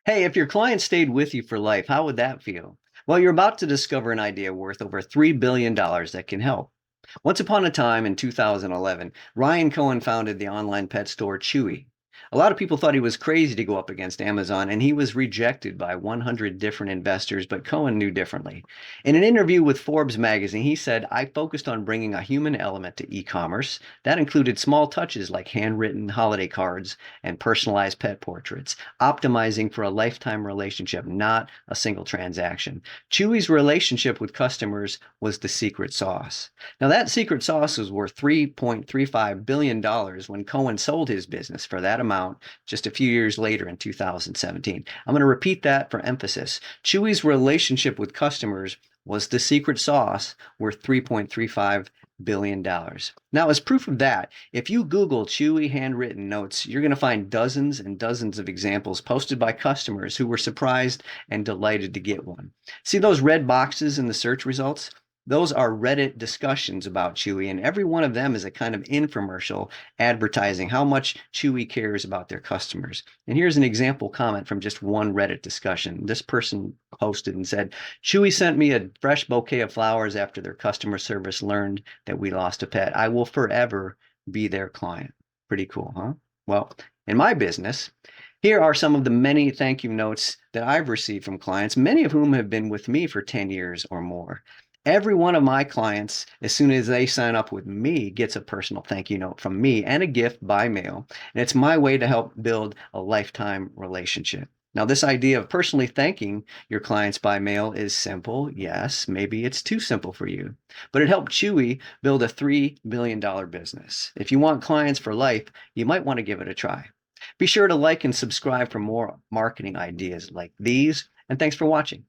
Hey, if your client stayed with you for life, how would that feel? Well, you're about to discover an idea worth over $3 billion that can help. Once upon a time in 2011, Ryan Cohen founded the online pet store Chewy. A lot of people thought he was crazy to go up against Amazon, and he was rejected by 100 different investors, but Cohen knew differently. In an interview with Forbes magazine, he said, I focused on bringing a human element to e-commerce. That included small touches like handwritten holiday cards and personalized pet portraits, optimizing for a lifetime relationship, not a single transaction. Chewy's relationship with customers was the secret sauce. Now, that secret sauce was worth $3.35 billion when Cohen sold his business for that amount just a few years later in 2017. I'm going to repeat that for emphasis. Chewy's relationship with customers was the secret sauce worth $3.35 billion. Now, as proof of that, if you Google Chewy handwritten notes, you're going to find dozens and dozens of examples posted by customers who were surprised and delighted to get one. See those red boxes in the search results? Those are Reddit discussions about Chewy, and every one of them is a kind of infomercial advertising how much Chewy cares about their customers. And here's an example comment from just one Reddit discussion. This person posted and said, Chewy sent me a fresh bouquet of flowers after their customer service learned that we lost a pet. I will forever be their client. Pretty cool, huh? Well, in my business, here are some of the many thank you notes that I've received from clients, many of whom have been with me for 10 years or more. Every one of my clients, as soon as they sign up with me, gets a personal thank you note from me and a gift by mail. And it's my way to help build a lifetime relationship. Now, this idea of personally thanking your clients by mail is simple. Yes, maybe it's too simple for you, but it helped Chewy build a $3 billion business. If you want clients for life, you might want to give it a try. Be sure to like and subscribe for more marketing ideas like these, and thanks for watching.